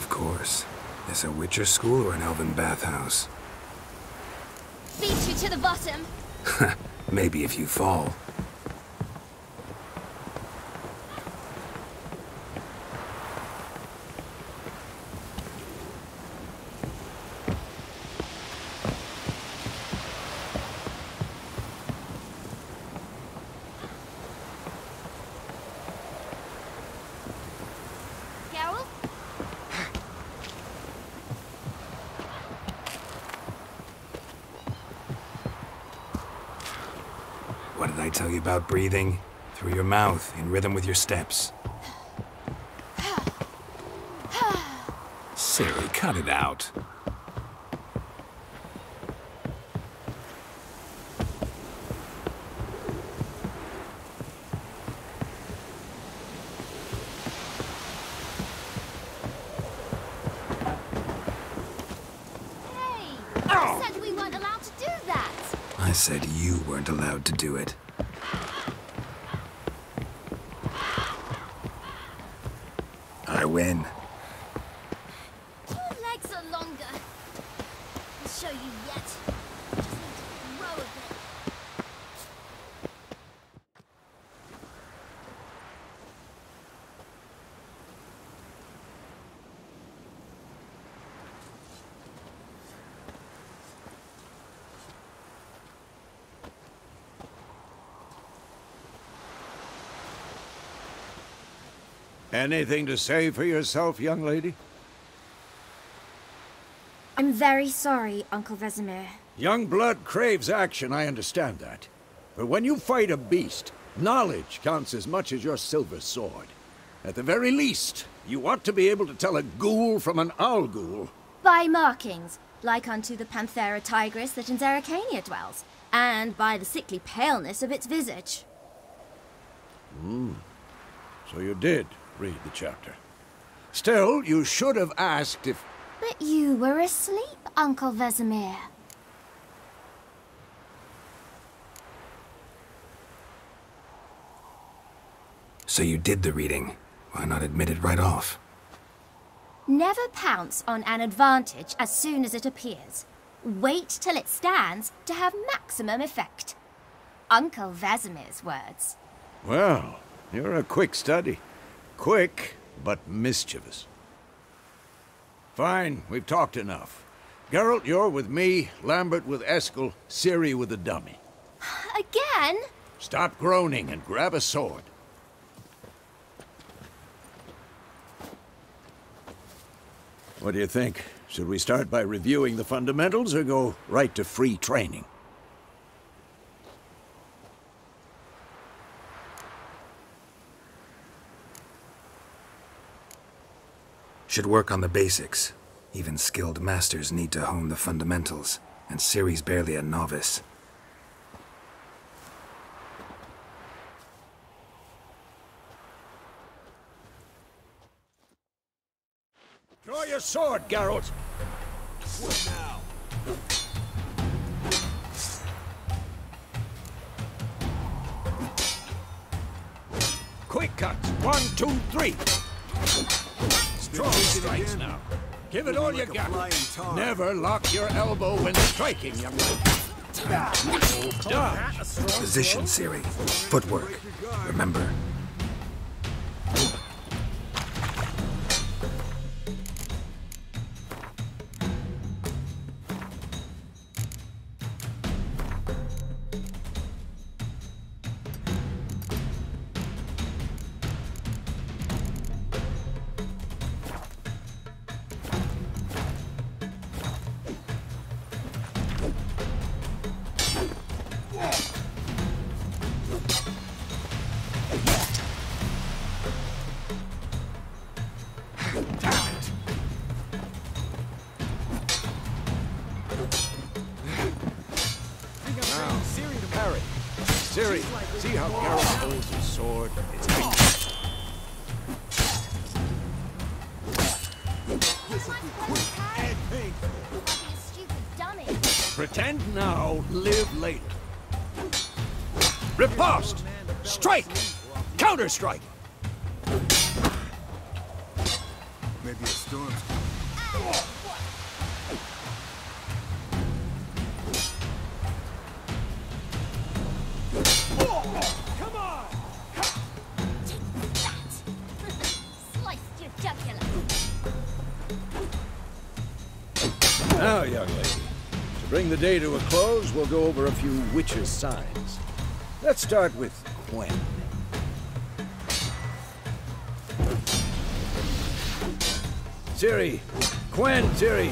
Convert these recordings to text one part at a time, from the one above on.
Of course. Is a Witcher school or an elven bathhouse? Beat you to the bottom. Maybe if you fall. What did I tell you about breathing? Through your mouth, in rhythm with your steps. Silly, cut it out. I said you weren't allowed to do it. I win. Your legs are longer. I'll show you yet. Just need to grow a bit. Anything to say for yourself, young lady? I'm very sorry, Uncle Vesemir. Young blood craves action, I understand that. But when you fight a beast, knowledge counts as much as your silver sword. At the very least, you ought to be able to tell a ghoul from an owl ghoul. By markings, like unto the Panthera tigris that in Zerrikania dwells, and by the sickly paleness of its visage. So you did read the chapter. Still, you should have asked if... But you were asleep, Uncle Vesemir. So you did the reading. Why not admit it right off? Never pounce on an advantage as soon as it appears. Wait till it stands to have maximum effect. Uncle Vesemir's words. Well, you're a quick study. Quick, but mischievous. Fine, we've talked enough. Geralt, you're with me, Lambert with Eskel, Ciri with the dummy. Again? Stop groaning and grab a sword. What do you think? Should we start by reviewing the fundamentals or go right to free training? Should work on the basics. Even skilled masters need to hone the fundamentals, and Ciri's barely a novice. Draw your sword, Geralt! What now? Quick cuts! 1, 2, 3! Strong strikes now. Give it all you got. Never lock your elbow when striking, young man. Dodge. Position, Ciri. Footwork. Remember. Ciri, see how Geralt holds his sword? It's Pretend now, live later. Riposte! Strike! Counter-strike! Maybe a storm's Come on! Take that! Sliced your jugular. Now, young lady, to bring the day to a close, we'll go over a few witches' signs. Let's start with Gwen. Ciri, Ciri.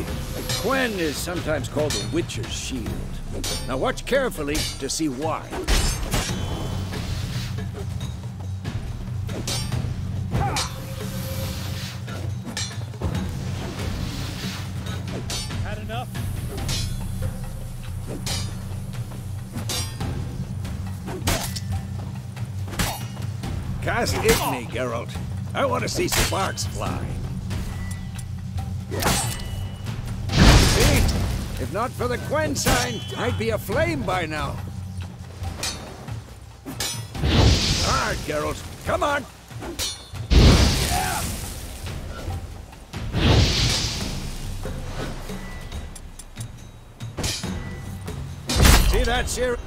Gwen is sometimes called the Witcher's Shield. Now watch carefully to see why. Had enough? Cast Igni, Geralt. I want to see sparks fly. See? If not for the Gwen sign, I'd be aflame by now. Hard, Geralt. Come on! See that, Ciri?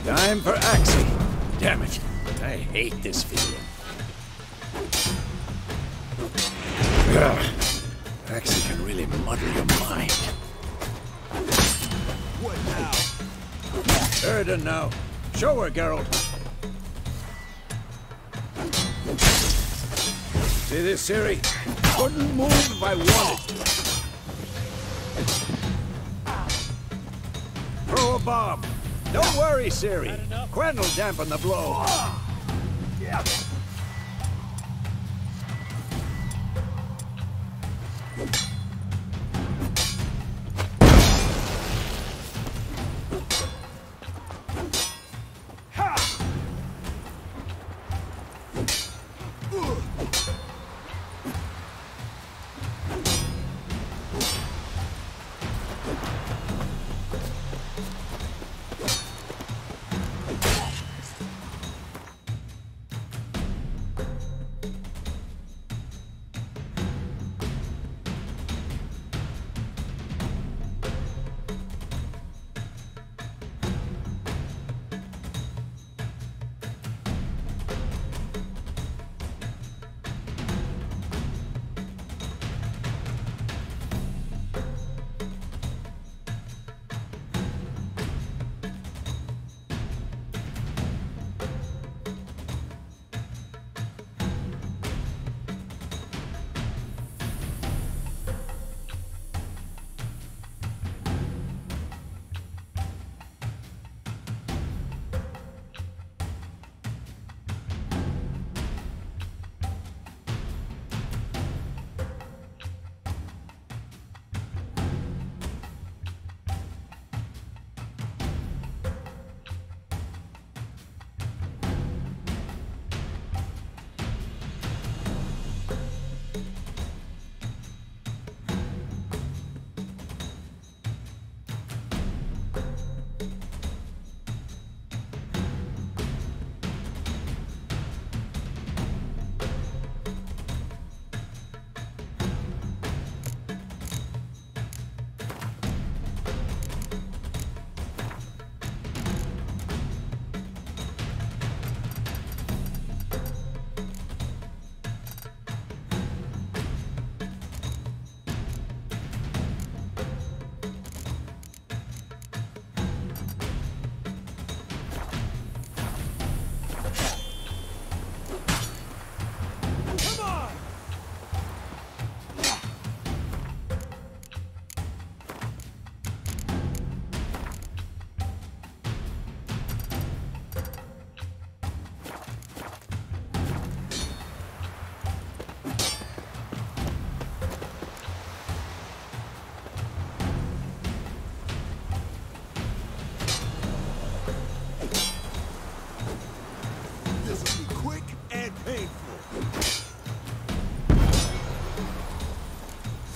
Time for Axie. Damn it. I hate this feeling. Ugh. Axie can really muddle your mind. What now? Erden now. Show her, Geralt. See this, Ciri? Couldn't move if I wanted to. Throw a bomb. Don't worry, Ciri. Gwen will dampen the blow.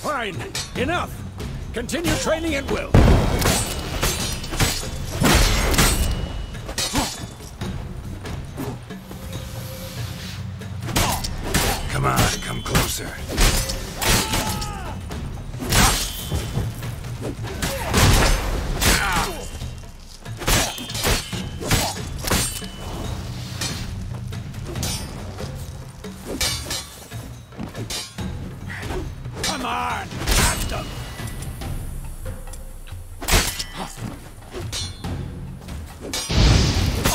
Fine. Enough. Continue training at will. closer. Come on! At them!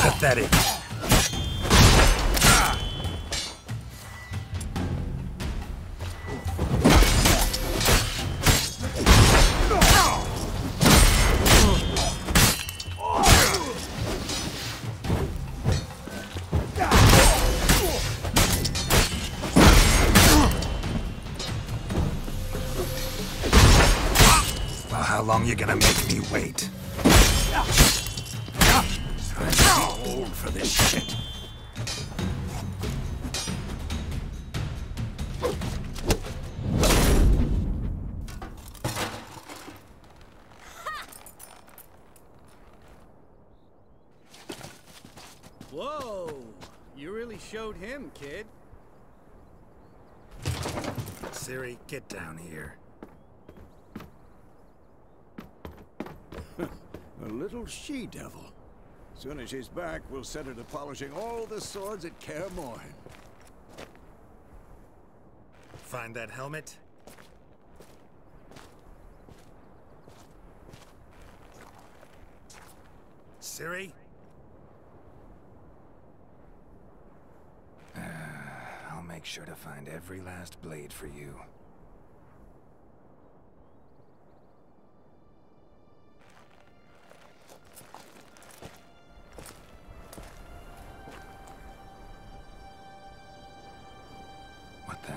Pathetic. Well, how long you gonna make me wait? I'm too old for this shit. Whoa! You really showed him, kid. Ciri, get down here. A little she-devil. Soon as she's back, we'll set her to polishing all the swords at Kaer Morhen. Find that helmet? Ciri? I'll make sure to find every last blade for you. What the?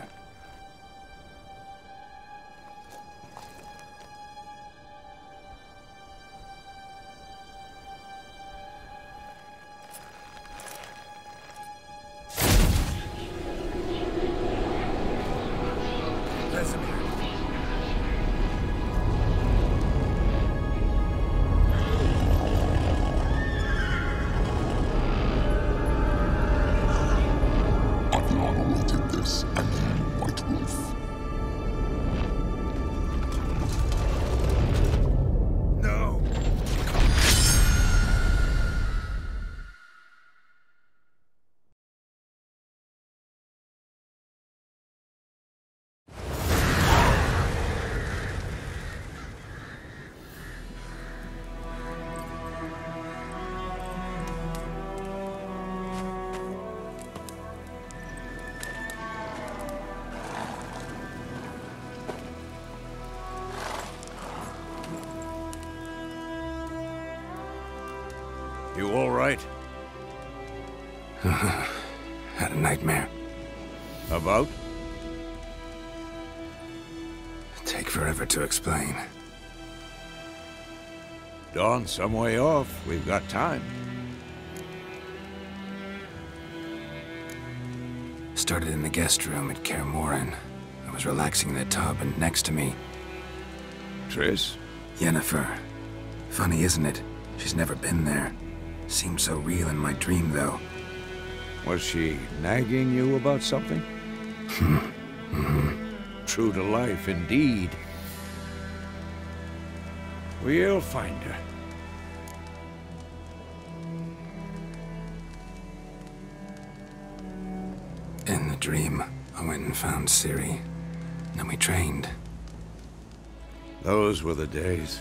You all right? Had a nightmare. About? Take forever to explain. Dawn's some way off. We've got time. Started in the guest room at Kaer Morhen. I was relaxing in the tub, and next to me... Triss? Yennefer. Funny, isn't it? She's never been there. Seemed so real in my dream, though. Was she nagging you about something? True to life, indeed. We'll find her. In the dream, I went and found Ciri. Then we trained. Those were the days.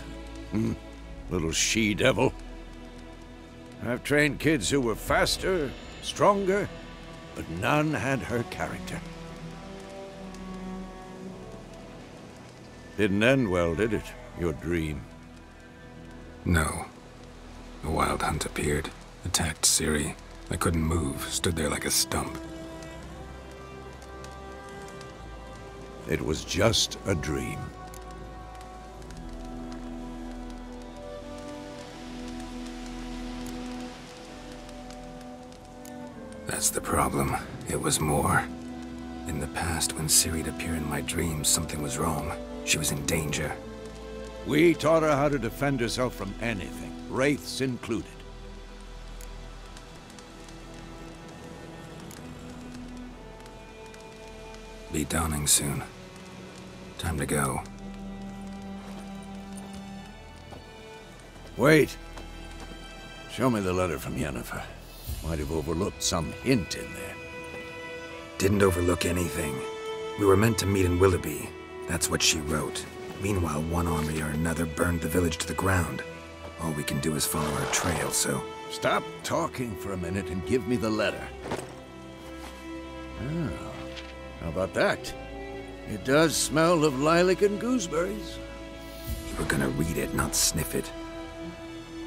Little she-devil. I've trained kids who were faster, stronger, but none had her character. Didn't end well, did it? Your dream? No. The Wild Hunt appeared, attacked Ciri. I couldn't move, stood there like a stump. It was just a dream. That's the problem. It was more. In the past, when Ciri'd appear in my dreams, something was wrong. She was in danger. We taught her how to defend herself from anything, wraiths included. Be dawning soon. Time to go. Wait. Show me the letter from Yennefer. Might have overlooked some hint in there. Didn't overlook anything. We were meant to meet in Willoughby. That's what she wrote. Meanwhile, one army or another burned the village to the ground. All we can do is follow her trail, so... Stop talking for a minute and give me the letter. Oh, how about that? It does smell of lilac and gooseberries. You were gonna read it, not sniff it.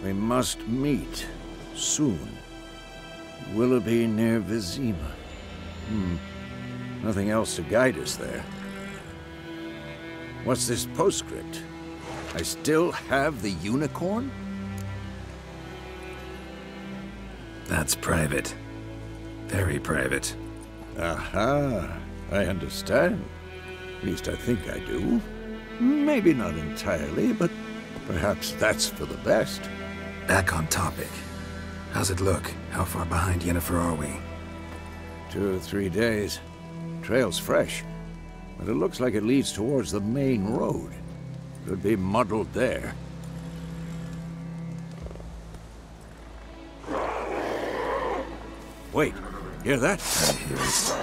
We must meet soon. Willoughby near Vizima. Nothing else to guide us there. What's this postscript? I still have the unicorn? That's private. Very private. Aha, I understand. At least I think I do. Maybe not entirely, but perhaps that's for the best. Back on topic. How's it look? How far behind Yennefer are we? 2 or 3 days. Trail's fresh, but it looks like it leads towards the main road. Could be muddled there. Wait, hear that? I hear it.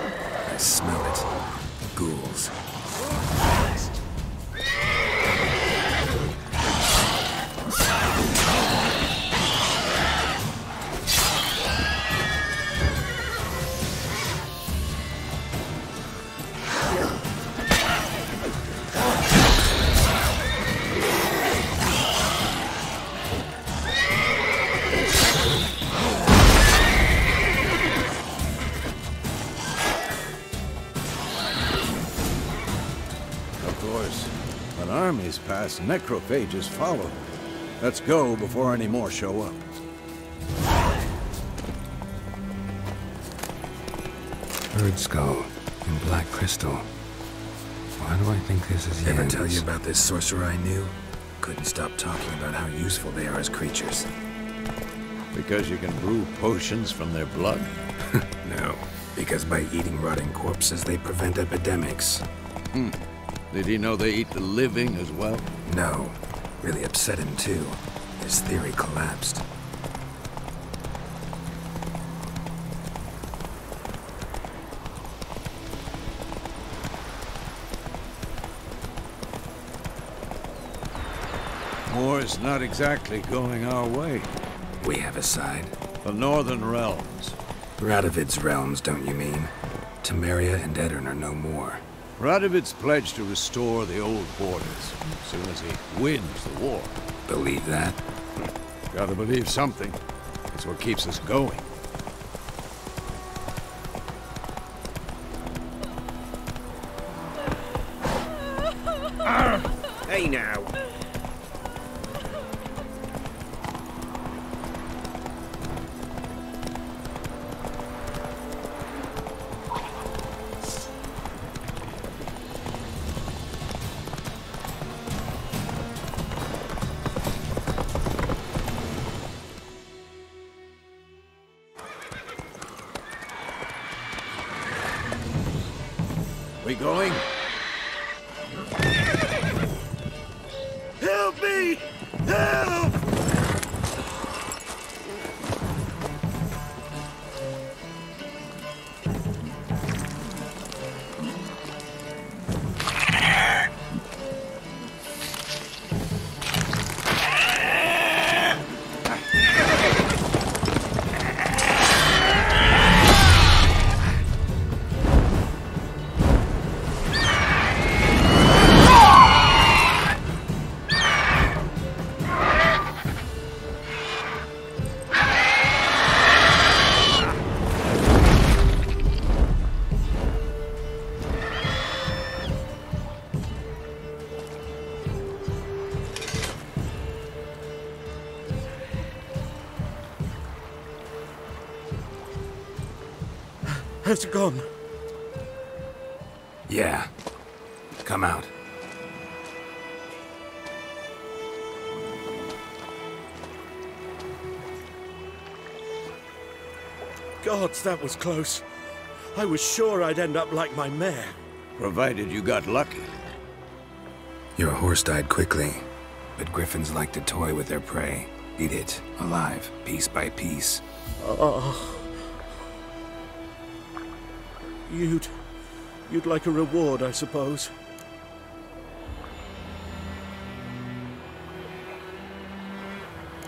I smell it. Ghouls. Armies pass, necrophages follow. Let's go before any more show up. Bird skull and black crystal. Why do I think this is Ever tell you about this sorcerer I knew? Couldn't stop talking about how useful they are as creatures. Because you can brew potions from their blood? No, because by eating rotting corpses, they prevent epidemics. Did he know they eat the living as well? No. Really upset him, too. His theory collapsed. War's not exactly going our way. We have a side. The Northern Realms. Radovid's realms, don't you mean? Temeria and Edirn are no more. Radovid's pledged to restore the old borders as soon as he wins the war. Believe that? Gotta believe something. It's what keeps us going. Hey now. We going? Help me! Help! Has it gone? Yeah. Come out. Gods, that was close. I was sure I'd end up like my mare. Provided you got lucky. Your horse died quickly, but griffins like to toy with their prey. Eat it, alive, piece by piece. Oh. You'd like a reward, I suppose.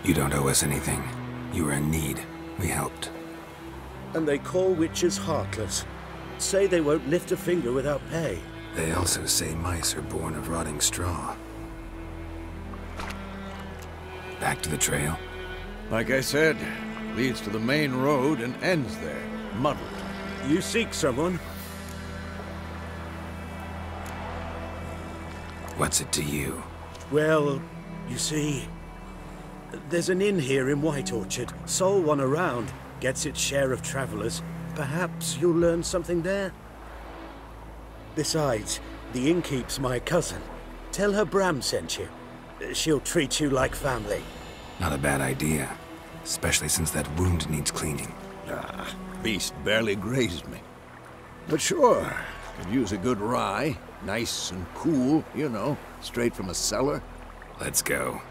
You don't owe us anything. You were in need. We helped. And they call witches heartless. Say they won't lift a finger without pay. They also say mice are born of rotting straw. Back to the trail? Like I said, leads to the main road and ends there, muddled. You seek someone? What's it to you? Well, you see, there's an inn here in White Orchard. Sole one around. Gets its share of travelers. Perhaps you'll learn something there? Besides, the innkeep's my cousin. Tell her Bram sent you. She'll treat you like family. Not a bad idea. Especially since that wound needs cleaning. Ah, beast barely grazed me. But sure, could use a good rye. Nice and cool, you know, straight from a cellar. Let's go.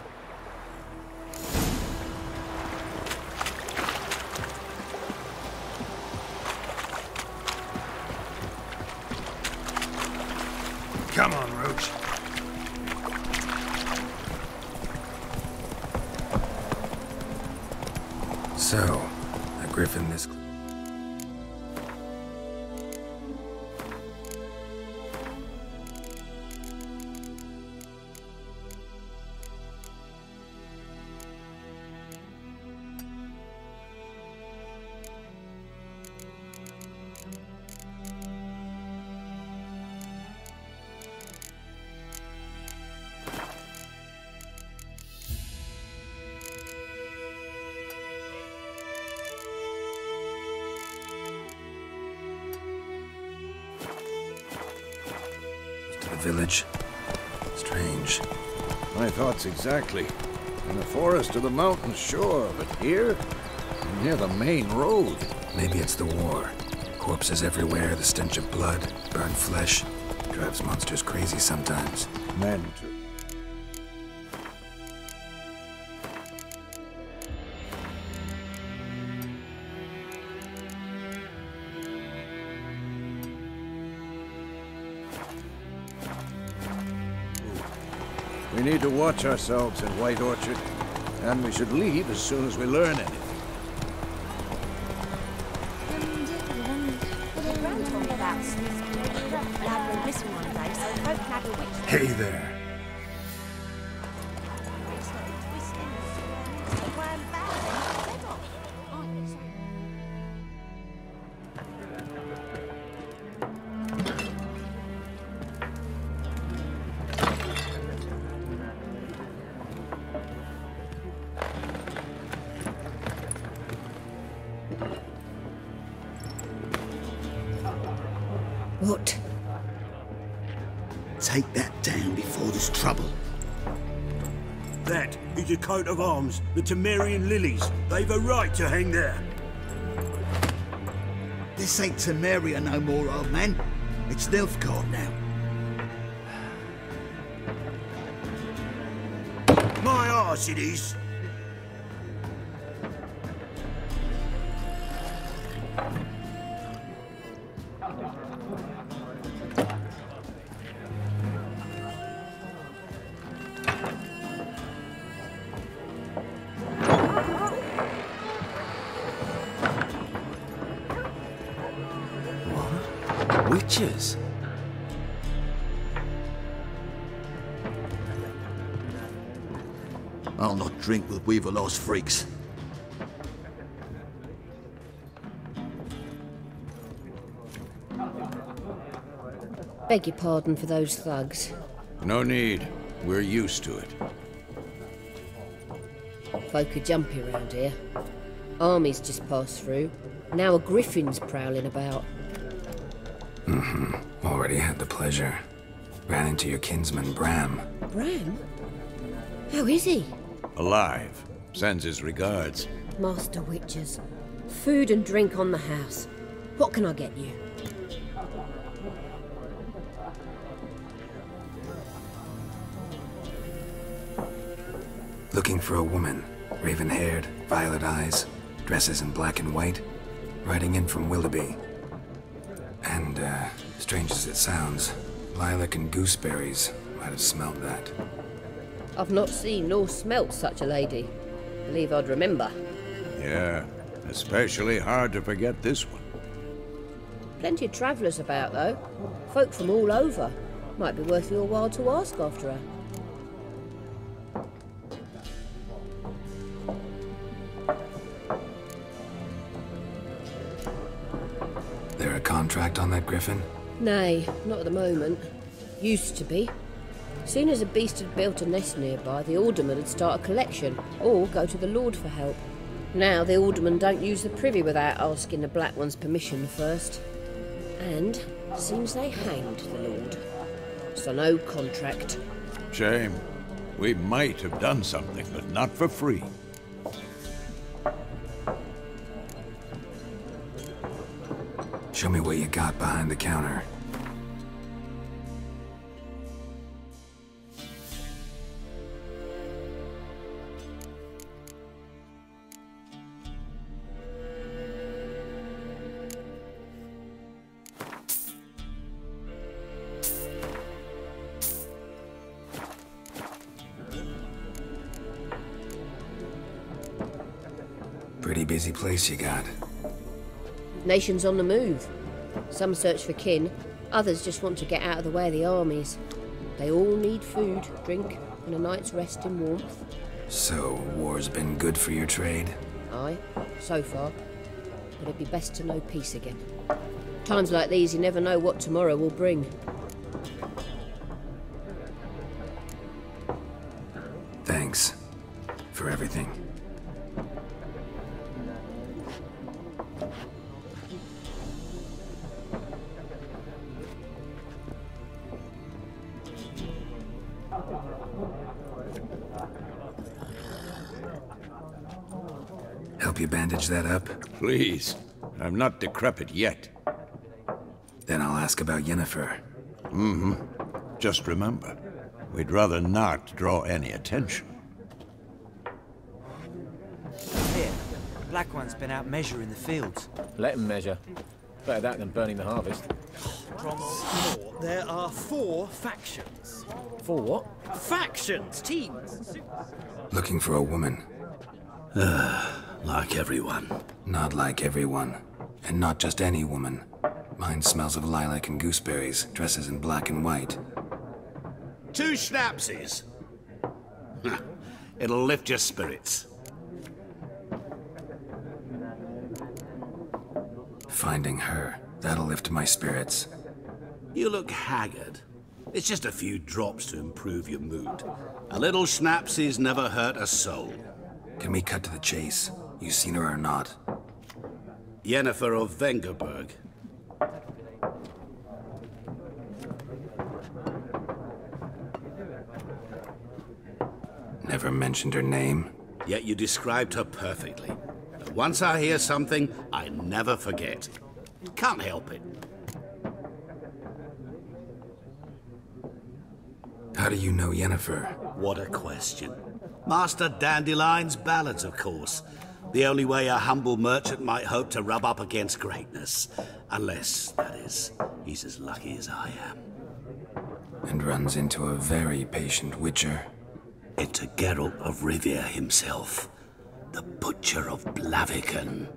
Come on, Roach. So, a griffin this... village. Strange. My thoughts exactly. In the forest or the mountains, sure, but here? Near the main road. Maybe it's the war. Corpses everywhere, the stench of blood, burned flesh. Drives monsters crazy sometimes. Men too. We need to watch ourselves in White Orchard, and we should leave as soon as we learn anything. Hey there. What? Take that down before there's trouble. That is a coat of arms, the Temerian lilies. They've a right to hang there. This ain't Temeria no more, old man. It's Nilfgaard now. My arse it is. Witches? I'll not drink with Weaverlaw's freaks. Beg your pardon for those thugs. No need. We're used to it. Folk are jumpy around here. Armies just passed through. Now a griffin's prowling about. Already had the pleasure. Ran into your kinsman, Bram. Bram? How is he? Alive. Sends his regards. Master Witches. Food and drink on the house. What can I get you? Looking for a woman. Raven-haired, violet eyes, dresses in black and white. Riding in from Willoughby. And, strange as it sounds, lilac and gooseberries might have smelled that. I've not seen nor smelt such a lady. Believe I'd remember. Yeah, especially hard to forget this one. Plenty of travellers about, though. Folk from all over. Might be worth your while to ask after her. There a contract on that griffin? Nay, not at the moment. Used to be. Soon as a beast had built a nest nearby, the alderman would start a collection, or go to the Lord for help. Now the aldermen don't use the privy without asking the Black One's permission first. And seems they hanged the Lord. So no contract. Shame. We might have done something, but not for free. Show me what you got behind the counter. Pretty busy place you got. Nations on the move. Some search for kin, others just want to get out of the way of the armies. They all need food, drink, and a night's rest in warmth. So, war's been good for your trade? Aye, so far. But it'd be best to know peace again. Times like these, you never know what tomorrow will bring. Thanks for everything. Help you bandage that up? Please. I'm not decrepit yet. Then I'll ask about Yennefer. Just remember, we'd rather not draw any attention. Here, Black One's been out measuring the fields. Let him measure. Better that than burning the harvest. There are 4 factions. 4 what? Factions! Teams! Looking for a woman. Like everyone. Not like everyone. And not just any woman. Mine smells of lilac and gooseberries, dresses in black and white. 2 schnapsies. It'll lift your spirits. Finding her. That'll lift my spirits. You look haggard. It's just a few drops to improve your mood. A little schnapsies never hurt a soul. Can we cut to the chase? You seen her or not? Yennefer of Vengerberg. Never mentioned her name? Yet you described her perfectly. And once I hear something, I never forget. Can't help it. How do you know Yennefer? What a question. Master Dandelion's ballads, of course. The only way a humble merchant might hope to rub up against greatness. Unless, that is, he's as lucky as I am. And runs into a very patient witcher. Into Geralt of Rivia himself. The Butcher of Blaviken.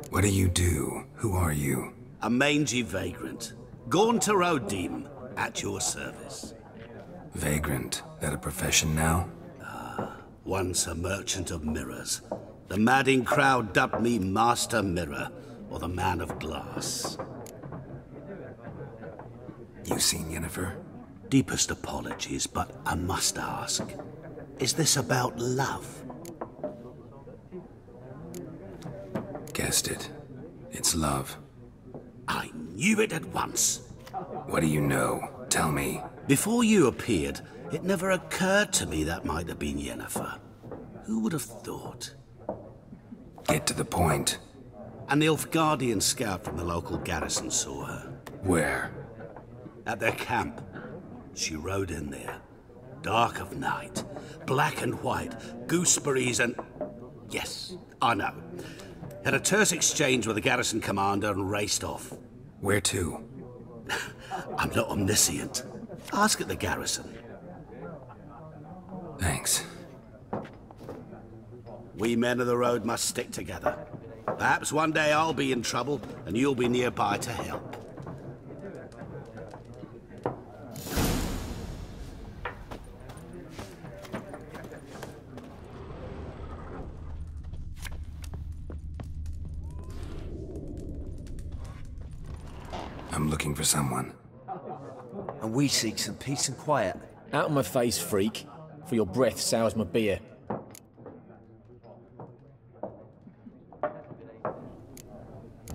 What do you do? Who are you? A mangy vagrant. Gaunter Odim, at your service. Vagrant. That a profession now? Once a merchant of mirrors. The madding crowd dubbed me Master Mirror, or the Man of Glass. You seen Yennefer? Deepest apologies, but I must ask. Is this about love? Guessed it. It's love. I knew it at once. What do you know? Tell me. Before you appeared, it never occurred to me that might have been Yennefer. Who would have thought? Get to the point. An Nilfgaardian scout from the local garrison saw her. Where? At their camp. She rode in there. Dark of night. Black and white. Gooseberries and... Yes, I know. Had a terse exchange with the garrison commander and raced off. Where to? I'm not omniscient. Ask at the garrison. Thanks. We men of the road must stick together. Perhaps one day I'll be in trouble and you'll be nearby to help. I'm looking for someone. And we seek some peace and quiet. Out of my face, freak. For your breath sours my beer.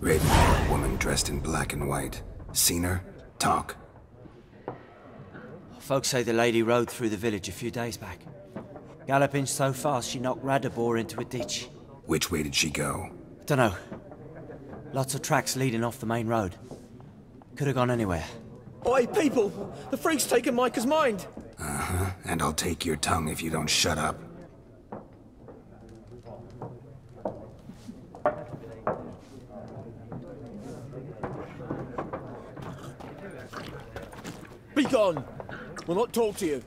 Raven, woman dressed in black and white. Seen her? Talk. Folks say the lady rode through the village a few days back. Galloping so fast she knocked Radabor into a ditch. Which way did she go? Dunno. Lots of tracks leading off the main road. Could have gone anywhere. Oi, people! The freak's taken Micah's mind! Uh-huh, and I'll take your tongue if you don't shut up. Be gone! We'll not talk to you.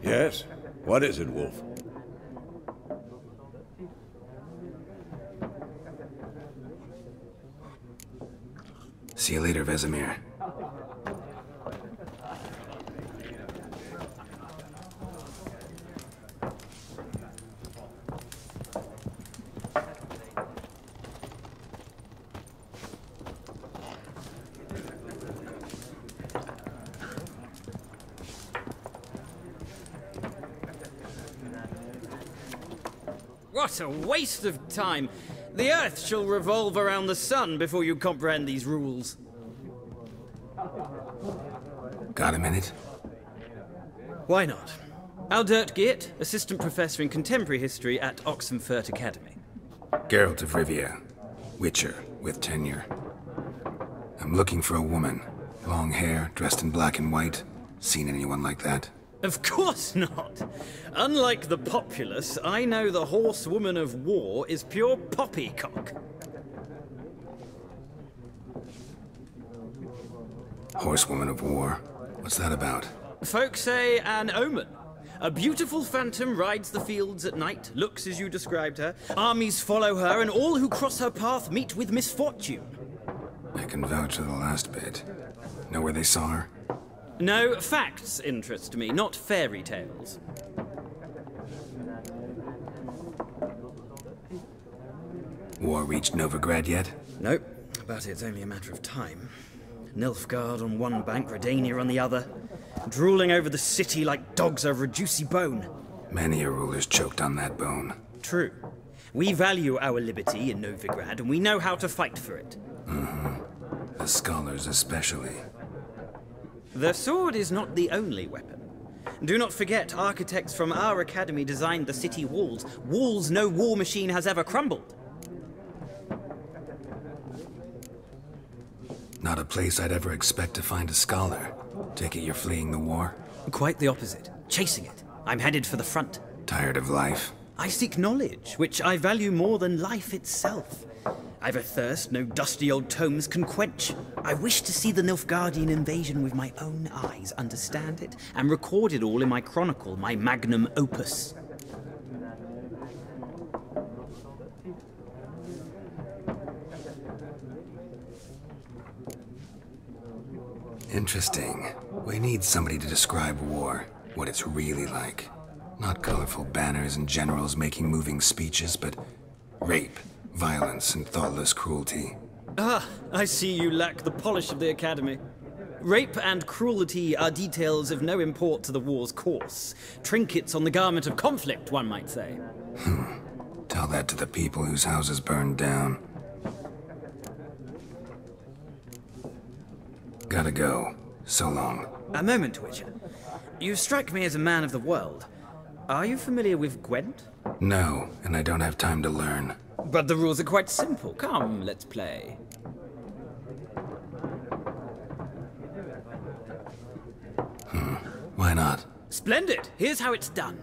Yes? What is it, Wolf? See you later, Vesemir. What a waste of time! The Earth shall revolve around the sun before you comprehend these rules. Got a minute? Why not? Aldert Geert, Assistant Professor in Contemporary History at Oxenfurt Academy. Geralt of Rivia. Witcher, with tenure. I'm looking for a woman. Long hair, dressed in black and white. Seen anyone like that? Of course not! Unlike the populace, I know the horsewoman of war is pure poppycock. Horsewoman of war? What's that about? Folk say an omen. A beautiful phantom rides the fields at night, looks as you described her. Armies follow her, and all who cross her path meet with misfortune. I can vouch for the last bit. Know where they saw her? No, facts interest me, not fairy tales. War reached Novigrad yet? Nope, but it's only a matter of time. Nilfgaard on one bank, Redania on the other. Drooling over the city like dogs over a juicy bone. Many a ruler's choked on that bone. True. We value our liberty in Novigrad, and we know how to fight for it. Mm-hmm. The scholars especially. The sword is not the only weapon. Do not forget, architects from our academy designed the city walls. Walls no war machine has ever crumbled. Not a place I'd ever expect to find a scholar. Take it you're fleeing the war? Quite the opposite. Chasing it. I'm headed for the front. Tired of life? I seek knowledge, which I value more than life itself. I've a thirst no dusty old tomes can quench. I wish to see the Nilfgaardian invasion with my own eyes, understand it, and record it all in my chronicle, my magnum opus. Interesting. We need somebody to describe war, what it's really like. Not colorful banners and generals making moving speeches, but rape, violence, and thoughtless cruelty. Ah, I see you lack the polish of the Academy. Rape and cruelty are details of no import to the war's course. Trinkets on the garment of conflict, one might say. Tell that to the people whose houses burned down. Gotta go. So long. A moment, Witcher. You strike me as a man of the world. Are you familiar with Gwent? No, and I don't have time to learn. But the rules are quite simple. Come, let's play. Why not? Splendid! Here's how it's done.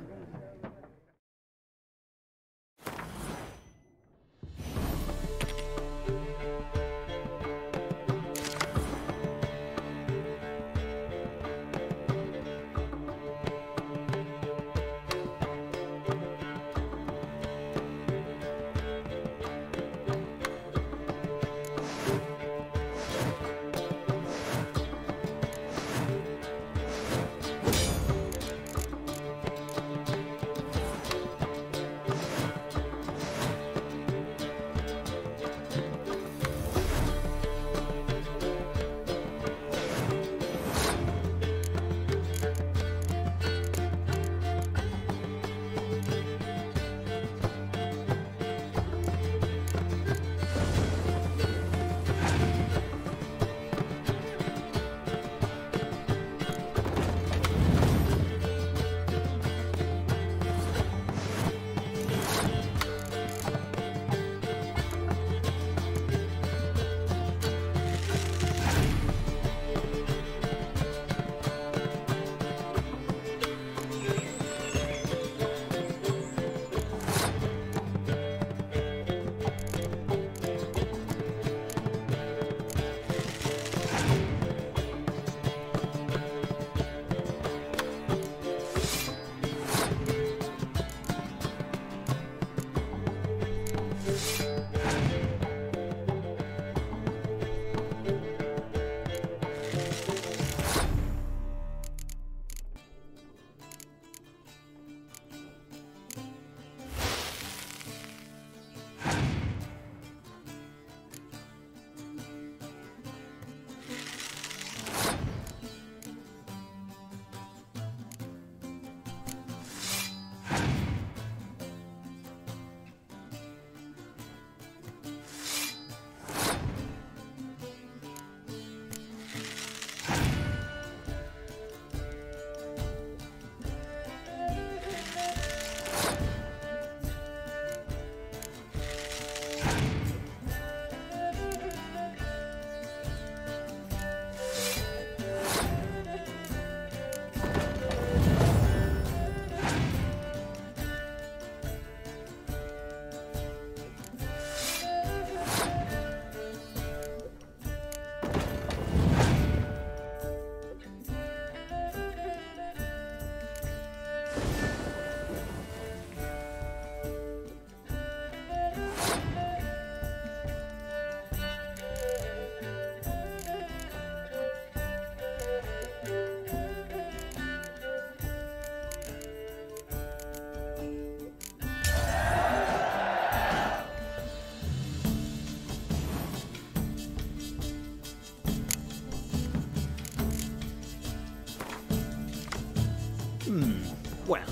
Well,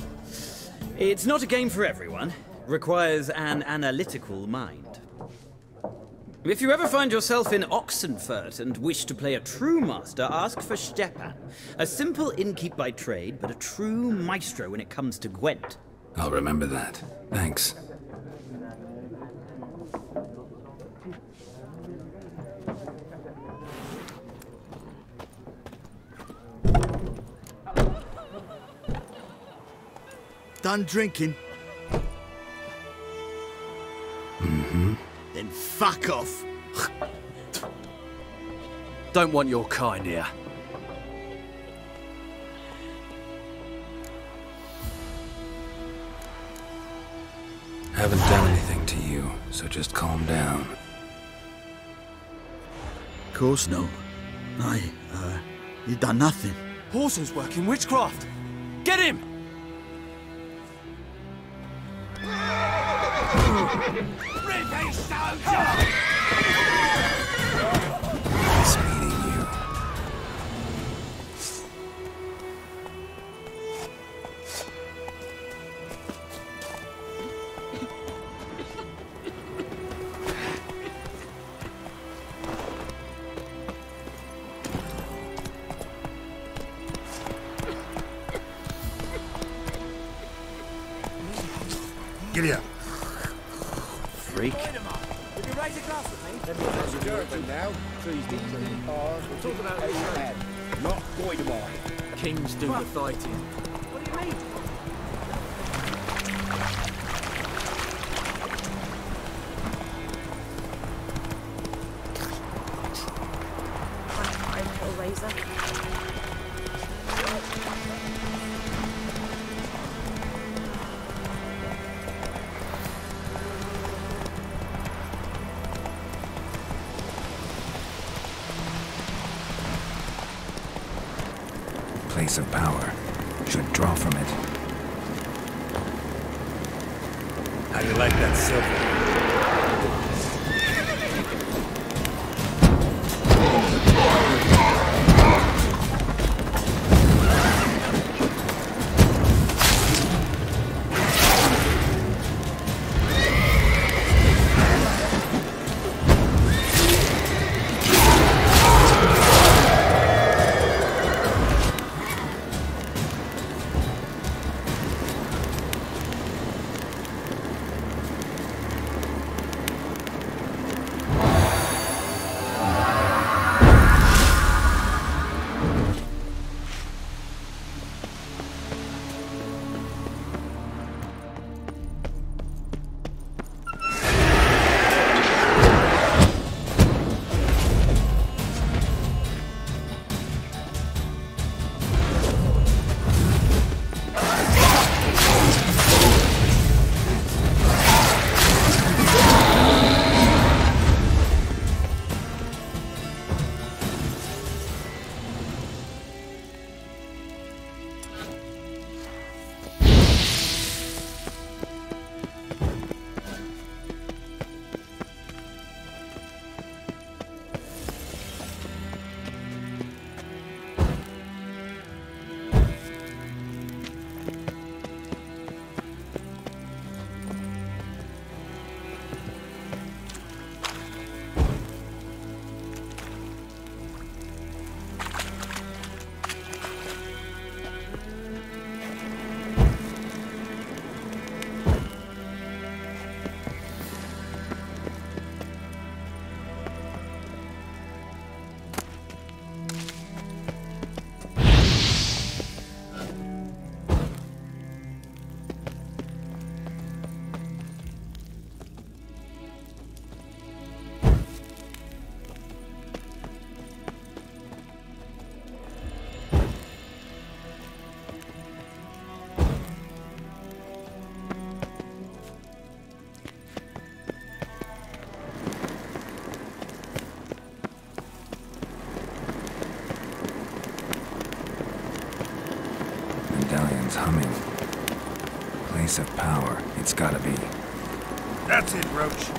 it's not a game for everyone. Requires an analytical mind. If you ever find yourself in Oxenfurt and wish to play a true master, ask for Stepan. A simple innkeep by trade, but a true maestro when it comes to Gwent. I'll remember that. Thanks. Done drinking? Mm-hmm. Then fuck off. Don't want your kind here. Haven't done anything to you, so just calm down. Of course no. You done nothing. Horson's working witchcraft. Get him! Ready, soldier! Nice meeting you. Giddy up. Freak. Would you raise a glass with me? Let me have a Durban now. Tuesday, 3 cars. We're talking about the head. Not Goidemar. kings do the fighting. What do you mean? Razor. Place of power. Should draw from it. How do you like that silver? Medallion's humming. Place of power. It's gotta be. That's it, Roach.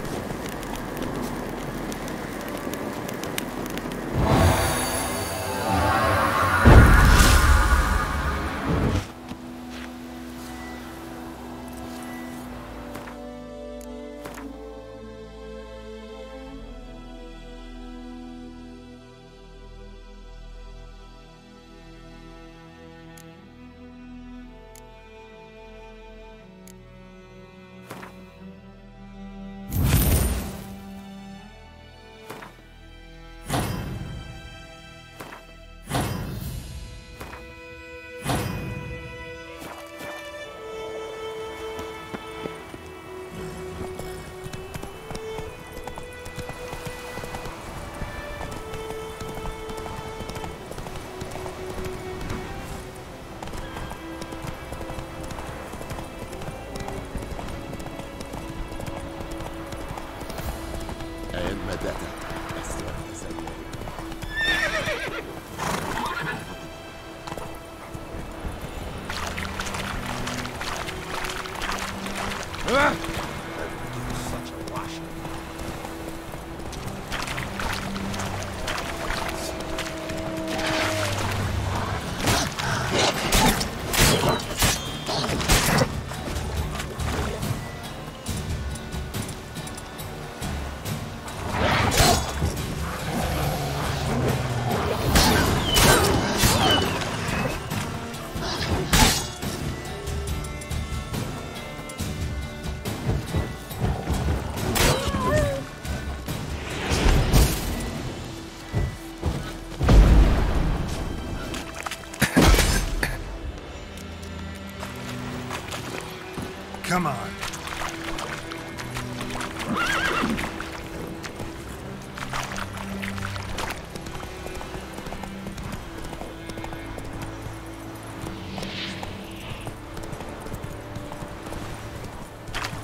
Come on.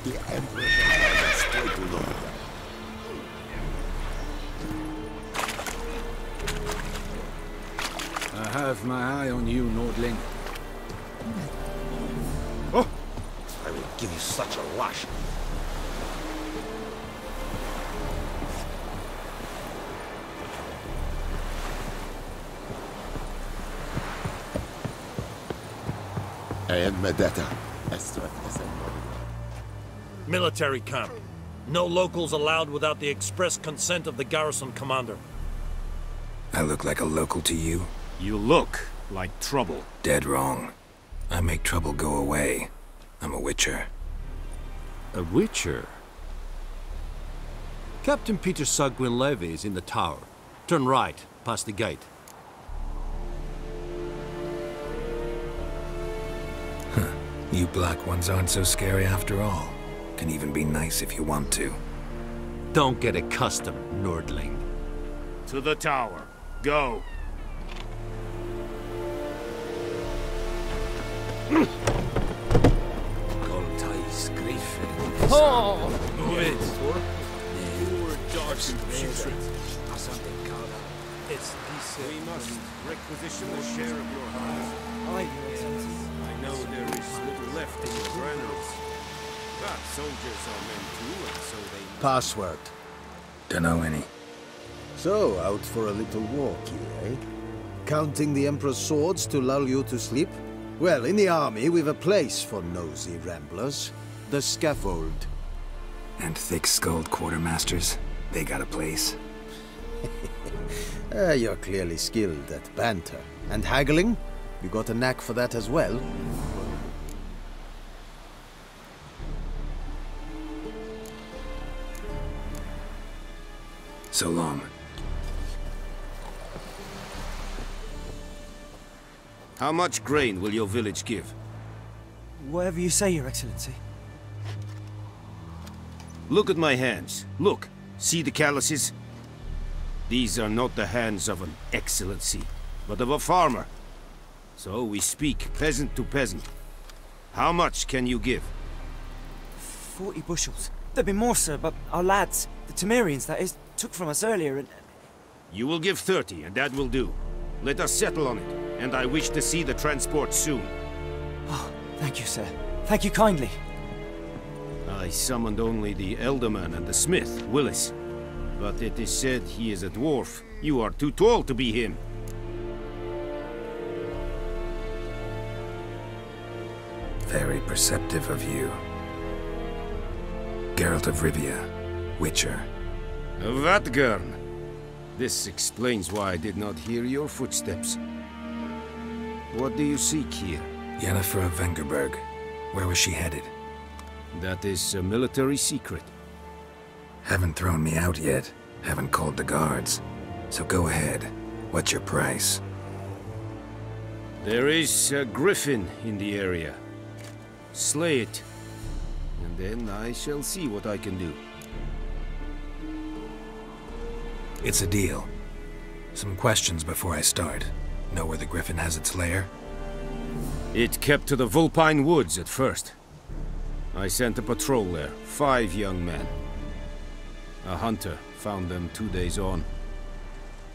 The Emperor has stayed alone. I have my eye on you, Nordling. Oh! I will give you such a lash. I am Medetta. Military camp. No locals allowed without the express consent of the garrison commander. I look like a local to you? You look like trouble. Dead wrong. I make trouble go away. I'm a witcher. A witcher? Captain Peter Sagwin Levy is in the tower. Turn right, past the gate. Huh. You black ones aren't so scary after all. Can even be nice if you want to. Don't get accustomed, Nordling. To the tower. Go. Oh! Move it. We must requisition the share of your harvest. I know there is little left in your granaries. But soldiers are men too, and so they... Password. Dunno any. So, out for a little walk here, eh? Counting the Emperor's swords to lull you to sleep? Well, in the army, we've a place for nosy ramblers. The scaffold. And thick-skulled quartermasters, they got a place. You're clearly skilled at banter. And haggling? You got a knack for that as well? So long. How much grain will your village give? Whatever you say, Your Excellency. Look at my hands. Look. See the calluses? These are not the hands of an excellency, but of a farmer. So we speak peasant to peasant. How much can you give? 40 bushels. There'd be more, sir, but our lads, the Temerians, that is, took from us earlier and... You will give 30, and that will do. Let us settle on it, and I wish to see the transport soon. Oh, thank you, sir. Thank you kindly. I summoned only the Elderman and the smith, Willis. But it is said he is a dwarf. You are too tall to be him. Very perceptive of you. Geralt of Rivia, Witcher. Vatgern. This explains why I did not hear your footsteps. What do you seek here? Yennefer of Vengerberg. Where was she headed? That is a military secret. Haven't thrown me out yet. Haven't called the guards. So go ahead. What's your price? There is a griffin in the area. Slay it. And then I shall see what I can do. It's a deal. Some questions before I start. Know where the griffin has its lair? It kept to the Vulpine Woods at first. I sent a patrol there, 5 young men. A hunter found them 2 days on.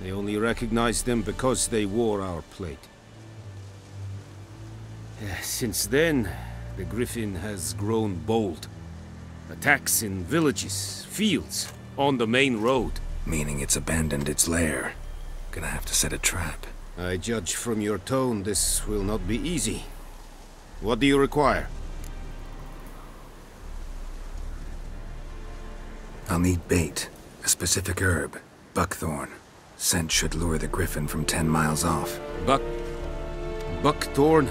They only recognized them because they wore our plate. Since then, the griffin has grown bold. Attacks in villages, fields, on the main road. Meaning it's abandoned its lair. Gonna have to set a trap. I judge from your tone this will not be easy. What do you require? I'll need bait. A specific herb. Buckthorn. Scent should lure the griffin from 10 miles off. Buckthorn?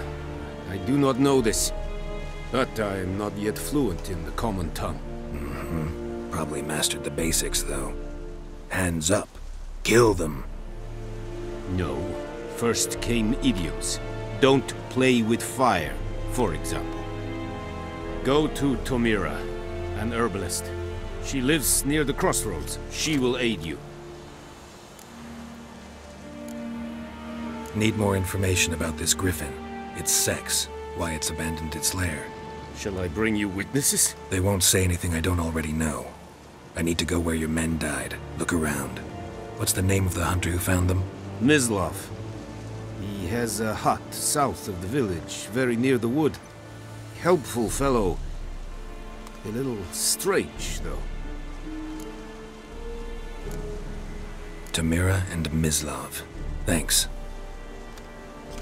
I do not know this. But I am not yet fluent in the common tongue. Mm-hmm. Probably mastered the basics, though. Hands up. Kill them. No. First came idioms. Don't play with fire, for example. Go to Tomira, an herbalist. She lives near the crossroads. She will aid you. Need more information about this griffin. Its sex, why it's abandoned its lair. Shall I bring you witnesses? They won't say anything I don't already know. I need to go where your men died. Look around. What's the name of the hunter who found them? Mislav. He has a hut south of the village, very near the wood. Helpful fellow. A little strange, though. Tomira and Mislav. Thanks.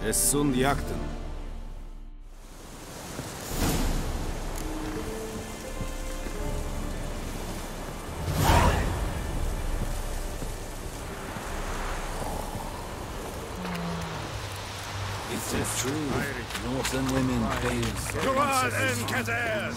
Es sunt jakten. It's true. Northern women bathe. Come on, Kazer!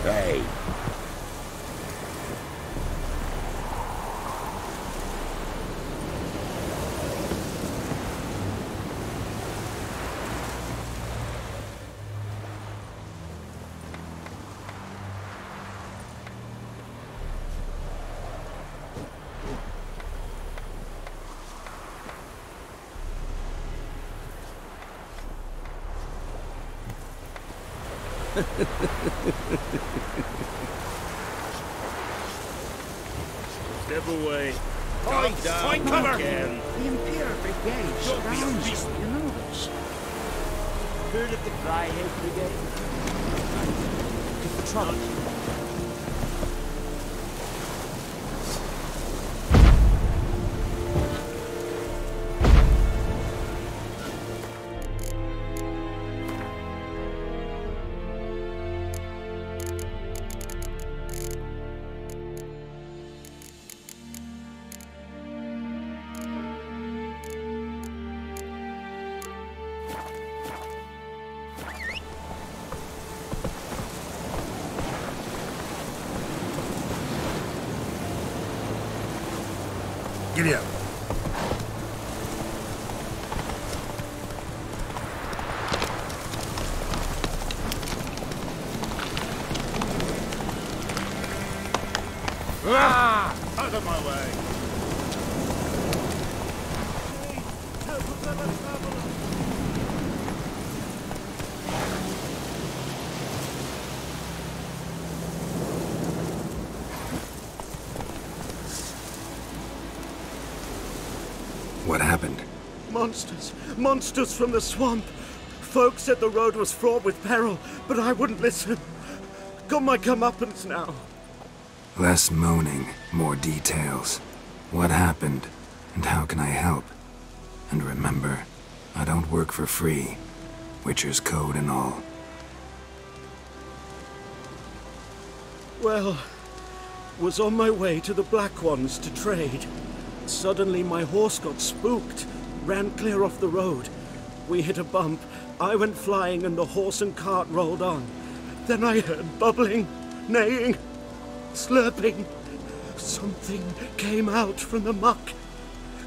Hey. Step away. Point down. Point cover. Again. The Imperial Brigade surrounds us. You know this. Heard of the Dryhead Brigade? Good for trouble. Giddy up. Ah! Out of my way! What happened? Monsters! Monsters from the swamp! Folks said the road was fraught with peril, but I wouldn't listen. Got my comeuppance now. Less moaning, more details. What happened, and how can I help? And remember, I don't work for free. Witcher's code and all. Well, was on my way to the Black Ones to trade. Suddenly my horse got spooked, ran clear off the road. We hit a bump, I went flying and the horse and cart rolled on. Then I heard bubbling, neighing, slurping. Something came out from the muck,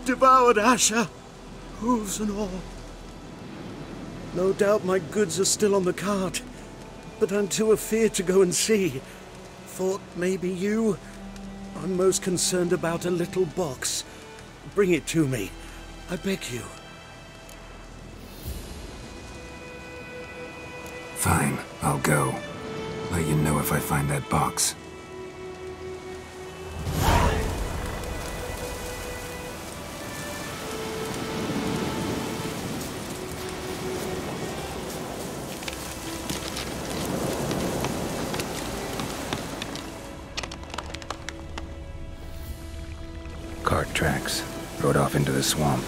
devoured Asher, hooves and all. No doubt my goods are still on the cart, but I'm too afeard to go and see. Thought maybe you. I'm most concerned about a little box. Bring it to me, I beg you. Fine, I'll go. Let you know if I find that box. Cart tracks. Rode off into the swamp.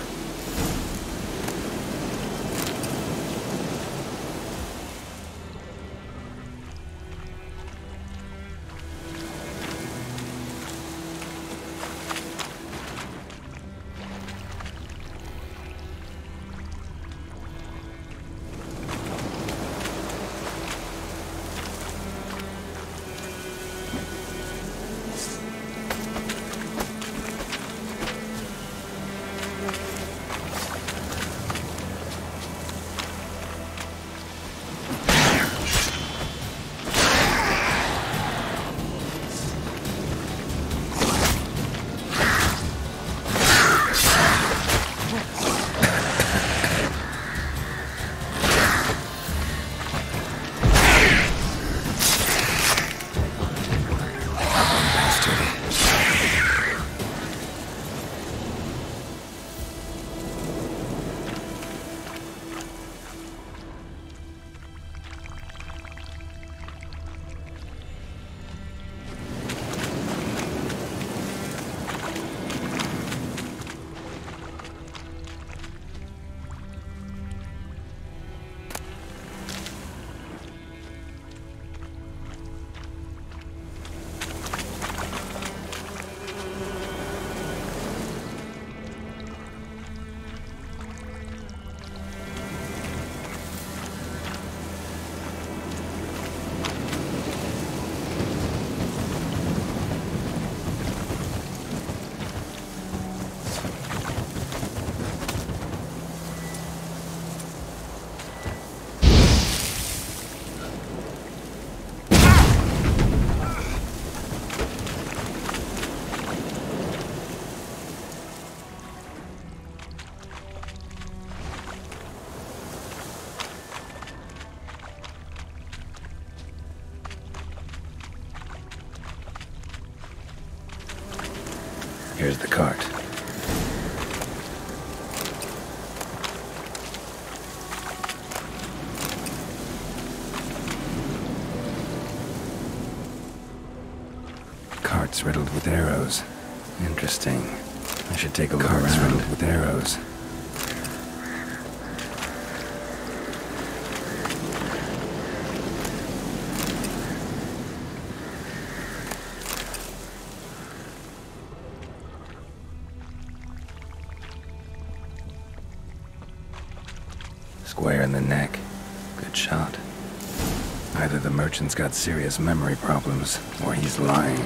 Here's the cart. Cart's riddled with arrows. Interesting. I should take a look around. Cart's riddled with arrows. Square in the neck. Good shot. Either the merchant's got serious memory problems, or he's lying.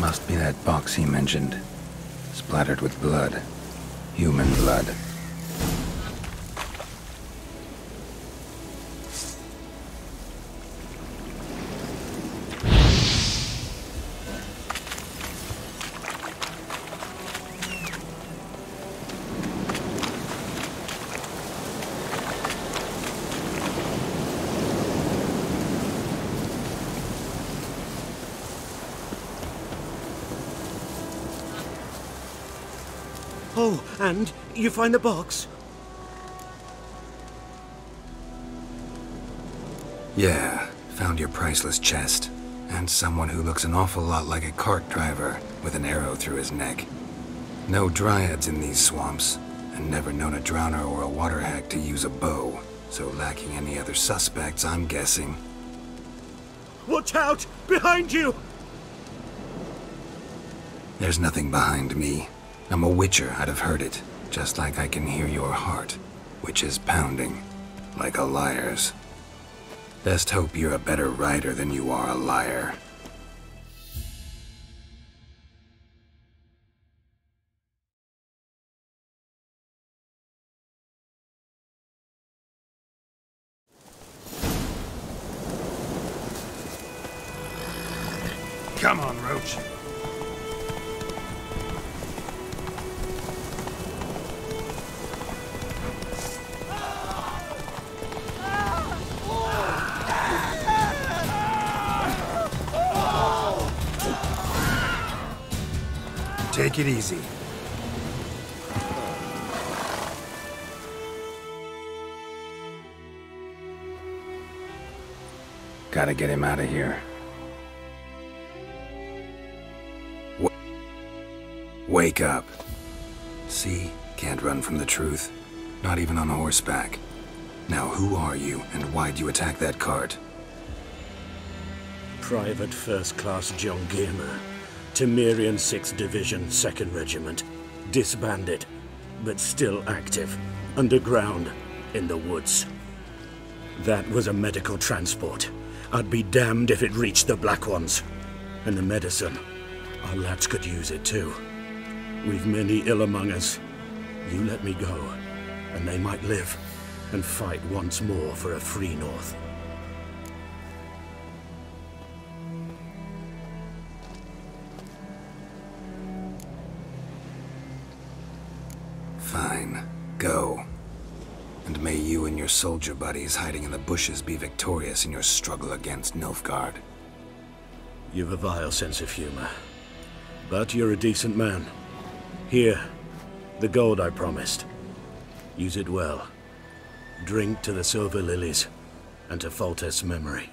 Must be that box he mentioned. Splattered with blood. Human blood. Oh, and you find the box? Yeah, found your priceless chest. And someone who looks an awful lot like a cart driver with an arrow through his neck. No dryads in these swamps, and never known a drowner or a water hag to use a bow. So lacking any other suspects, I'm guessing. Watch out! Behind you! There's nothing behind me. I'm a witcher, I'd have heard it. Just like I can hear your heart, which is pounding, like a liar's. Best hope you're a better rider than you are a liar. Come on, Roach. Take it easy. Gotta get him out of here. Wake up. See? Can't run from the truth. Not even on horseback. Now who are you, and why'd you attack that cart? Private First Class John Giermer. Temerian 6th Division, 2nd Regiment. Disbanded, but still active. Underground, in the woods. That was a medical transport. I'd be damned if it reached the Black Ones. And the medicine, our lads could use it too. We've many ill among us. You let me go, and they might live, and fight once more for a free North. Fine. Go. And may you and your soldier buddies hiding in the bushes be victorious in your struggle against Nilfgaard. You've a vile sense of humor. But you're a decent man. Here, the gold I promised. Use it well. Drink to the silver lilies, and to Foltest's memory.